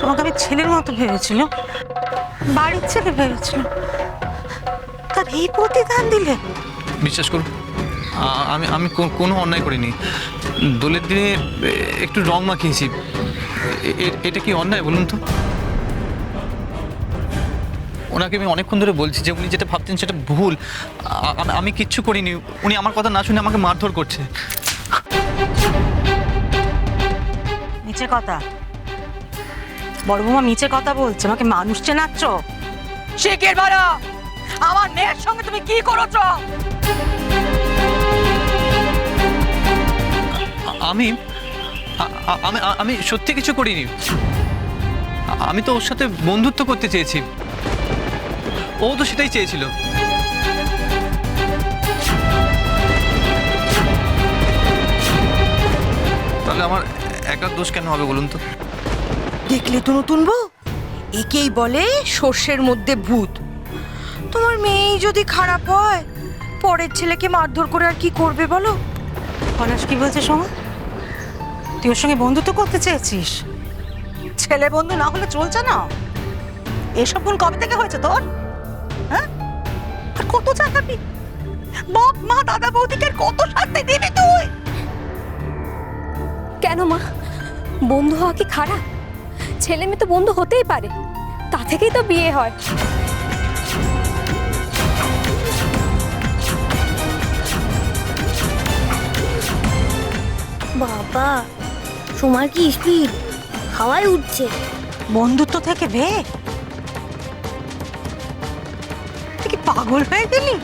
তোমাকে আমি ছেলের মতো ভেবেছিল, বাড়ির ছেলে ভেবেছিল, তার এই প্রতিদান দিলে? বিশ্বাস করুন, আমি আমি কোনো অন্যায় করিনি। দোলের দিনে একটু রং মাখিয়েছি, এটা কি অন্যায় বলুন তো? ওনাকে আমি অনেকক্ষণ ধরে বলছি যে উনি যেটা ভাবছেন সেটা ভুল। আমি কিচ্ছু করিনি। উনি আমার কথা না শুনে আমাকে মারধর করছে। মিছে কথা, বড় বৌমা মিছে কথা বলছে। আমাকে মানুষ চেনাচ্ছ? শিগগির বলো, আমার মেয়ের সঙ্গে তুমি কি করেছো? আমি আমি আমি সত্যি কিছু করিনি। আমি তো ওর সাথে বন্ধুত্ব করতে চেয়েছি, ও তো সেটাই চেয়েছিল। তাহলে আমার একার দোষ কেন হবে বলুন তো? দেখলে তো নতুন বউ, একেই বলে সর্ষের মধ্যে ভূত। তোমার মেয়েই যদি খারাপ হয়, পরের ছেলেকে মারধর করে আর কি করবে বলো? পলাশ কি বলছে সোমা? তুই ওর সঙ্গে বন্ধুত্ব করতে চেয়েছিস? ছেলে বন্ধু না হলে চলছে না? এসব গুণ কবে থেকে হয়েছে তোর? হ্যাঁ, আর কত চাকাবি? বাপ মা দাদা বৌদিকে কত শাস্তি দিবি তুই? কেন মা, বন্ধু হওয়া কি খারাপ? ছেলে মেয়ে তো বন্ধু হতেই পারে, তা থেকেই তো বিয়ে হয়। বাবা, তোমার কি স্পিড হাওয়ায় উঠছে? বন্ধুত্ব থেকে বে, তুই কি পাগল হয়ে গেলি?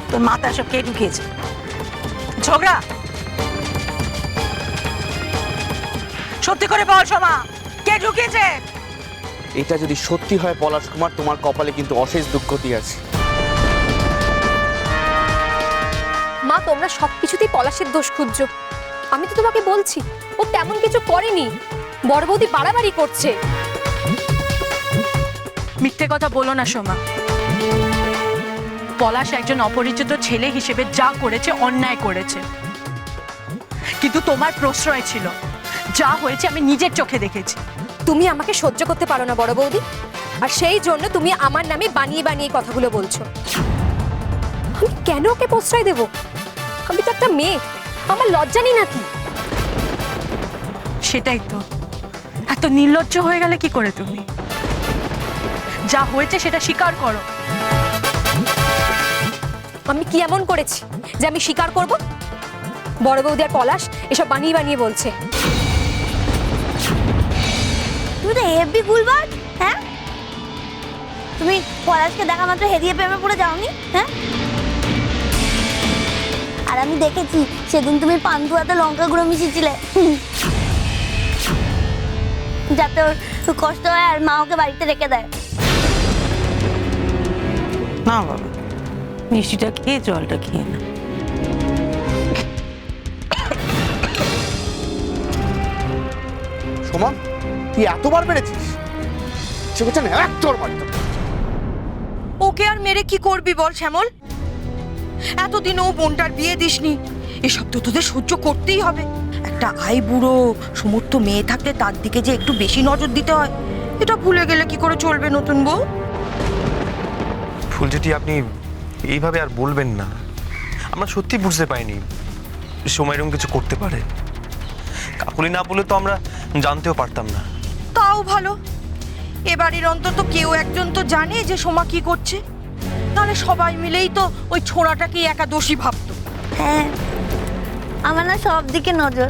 তোর মাথা সব কে ঢুকিয়েছে? ঝগড়া? সত্যি করে বল সোমা, কে ঢুকিয়েছে? এটা যদি সত্যি হয় পলাশ কুমার, তোমার কপালে কিন্তু অশেষ দুর্গতি আছে। মা, তোমরা সবকিছুতেই পলাশের দোষ খুঁজছো। আমি তো তোমাকে বলছি ও তেমন কিছু করেনি, বড় বৌদি বাড়াবাড়ি করছে। মিথ্যে কথা বলো না সোমা। পলাশ একজন অপরিচিত ছেলে হিসেবে যা করেছে অন্যায় করেছে, কিন্তু তোমার প্রশ্রয় ছিল। যা হয়েছে আমি নিজের চোখে দেখেছি। তুমি আমাকে সহ্য করতে পারো না বড় বৌদি, আর সেই জন্য তুমি আমার নামে বানিয়ে বানিয়ে কথাগুলো বলছো। আমি কেন ওকে প্রশ্রয় দেব? আমি তো একটা মেয়ে, আমার লজ্জা নেই নাকি? সেটাই তো, এত নির্লজ্জ হয়ে গেলে কি করে তুমি? যা হয়েছে সেটা স্বীকার করো। আমি কি এমন করেছি যে আমি স্বীকার করব? বড় বৌদি আর পলাশ এসব বানিয়ে বানিয়ে বলছে। তুমি তো হেভি ভুলবার। হ্যাঁ, তুমি পলাশকে দেখা মাত্র হেরিয়ে প্রেমে পড়ে যাওনি? হ্যাঁ, আর আমি দেখেছি সেদিন তুমি পান্তুয়াতে লঙ্কা গুঁড়ো মিশিয়েছিলে, যাতে ওর কষ্ট হয় আর মা ওকে বাড়িতে রেখে দেয়। না বাবা, মিষ্টিটা খেয়ে জলটা খেয়ে না। সোমা, তুই এতবার মেরেছিস? চেপেছে না এক চড় মারতে। ওকে আর মেরে কি করবি বল শ্যামল? এতদিন ও বোনটার বিয়ে দিসনি, এসব তো তোদের সহ্য করতেই হবে। একটা বুড়ো সমর্থ মেয়ে থাকলে তার দিকে যে একটু বেশি নজর দিতে হয়, এটা ভুলে গেলে কি করে চলবে নতুন বউ? ফুলজেঠি, আপনি এইভাবে আর বলবেন না। আমরা সত্যি বুঝতে পারিনি সময় এরকম কিছু করতে পারে। কাকুলি না বলে তো আমরা জানতেও পারতাম না। তাও ভালো, এবারের অন্তত কেউ একজন তো জানে যে সোমা কি করছে, তাহলে সবাই মিলেই তো ওই ছোড়াটাকেই একা দোষী ভাবতো। হ্যাঁ, আমার না সব দিকে নজর।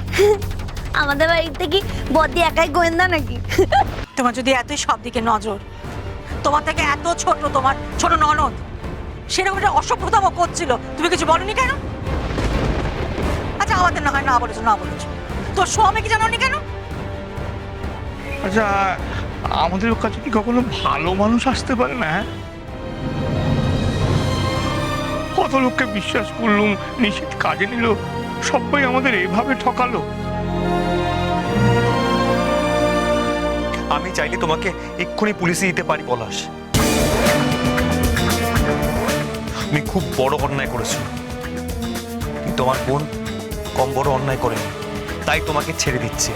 আমাদের বাড়িতে কি বদি একাই গোয়েন্দা নাকি? তোমার যদি এতই সব দিকে নজর, তোমার থেকে এত ছোট তোমার ছোট ননদ সেরকম একটা অসভ্যতম করছিল, তুমি কিছু বলনি কেন? আচ্ছা, আমাদের না হয় না বলেছো, না বলেছো, তোর স্বামী কি জানোনি কেন? আচ্ছা, আমাদের কাছে কি কখনো ভালো মানুষ আসতে পারে না? কত লোককে বিশ্বাস করলুম, নিশ্চিত কাজে নিল, সবাই আমাদের এভাবে ঠকালো। আমি চাইলে তোমাকে এক্ষুনি পুলিশে দিতে পারি পলাশ। তুমি খুব বড় অন্যায় করেছো, কিন্তু তোমার বোন কম বড় অন্যায় করেনি, তাই তোমাকে ছেড়ে দিচ্ছে।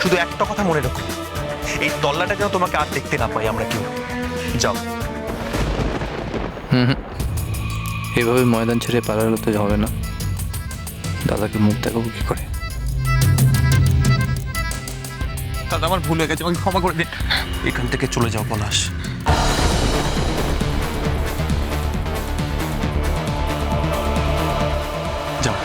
শুধু একটা কথা মনে রাখো, এই তল্লাটা যেন তোমাকে আর দেখতে না পাই আমরা কেউ। যাও। এভাবে ময়দান ছেড়ে পালালে তো হবে না। দাদাকে মুখ দেখাবো কি করে? দাদা আমার ভুল হয়ে গেছে, আমাকে ক্ষমা করে দিন। এখান থেকে চলে যাও পলাশ। যাও।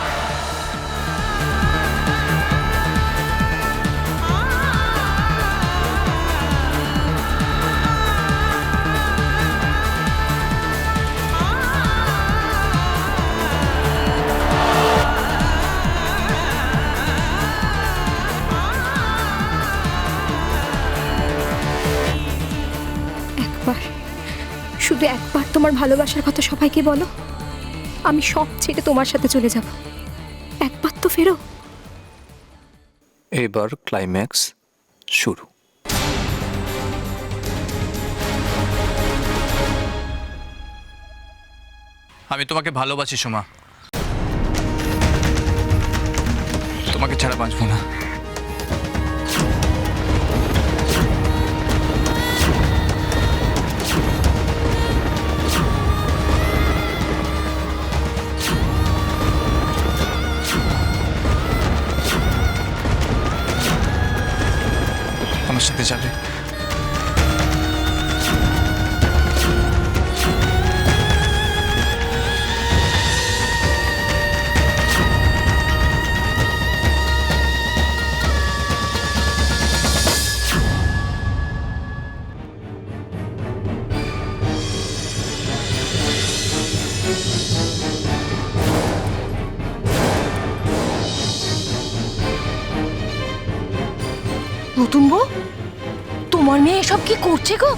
একবার, শুধু একবার তোমার ভালোবাসার কথা সবাইকে বলো। আমি সব ছেড়ে তোমার সাথে চলে যাব। একবার তো ফেরো। এবার ক্লাইম্যাক্স শুরু। আমি তোমাকে ভালোবাসি সোমা, তোমাকে ছাড়া বাঁচবো না। আমার সাথে যাবে? নতুন বউ, তোমার মেয়ে এসব কি করছে গো?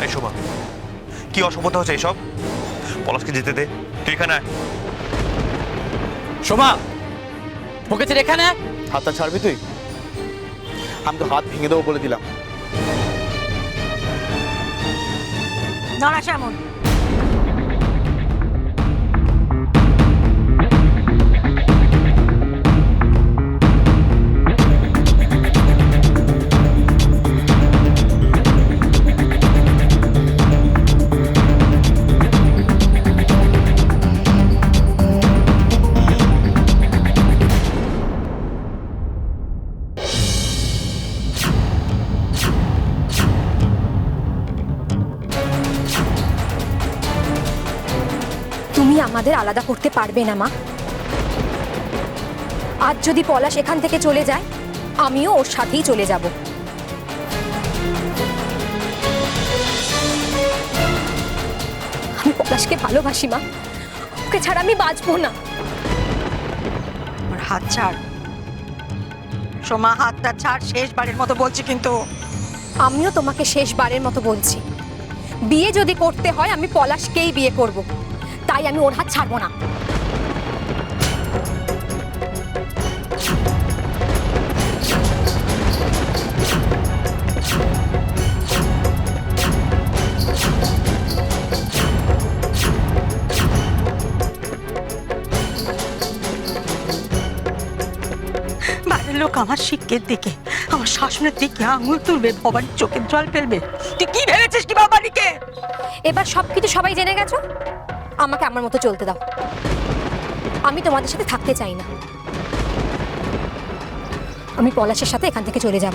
এই শোভা, কি অসভ্যতা হচ্ছে এইসব? পলাশকে যেতে দে, তুই এখানে আয়। সোমা, ওকে ছেড়ে এখানে আয়। হাতটা ছাড়বি তুই? আমি তো হাত ভেঙে দেবো বলে দিলাম। দাঁড়া শ্যামল, তুমি আমাদের আলাদা করতে পারবে না মা। আজ যদি পলাশ এখান থেকে চলে যায়, আমিও ওর সাথেই চলে যাব। আমি পলাশকে ভালোবাসি মা, ওকে ছাড়া আমি বাঁচবো না। আমার হাত ছাড় সোমা, হাতটা ছাড়, শেষবারের মতো বলছি কিন্তু। আমিও তোমাকে শেষবারের মতো বলছি, বিয়ে যদি করতে হয় আমি পলাশকেই বিয়ে করব, তাই আমি ওর হাত ছাড়বো না। বাইরের লোক আমার শিক্ষের দিকে, আমার শাসনের দিকে আঙুল তুলবে, ভবানীর চোখের জল ফেলবে। তুই কি ভেবেছিস কি ভবানীকে? এবার সবকিছু সবাই জেনে গেছো, আমাকে আমার মতো চলতে দাও। আমি তোমাদের সাথে থাকতে চাই না। আমি পলাশের সাথে এখান থেকে চলে যাব।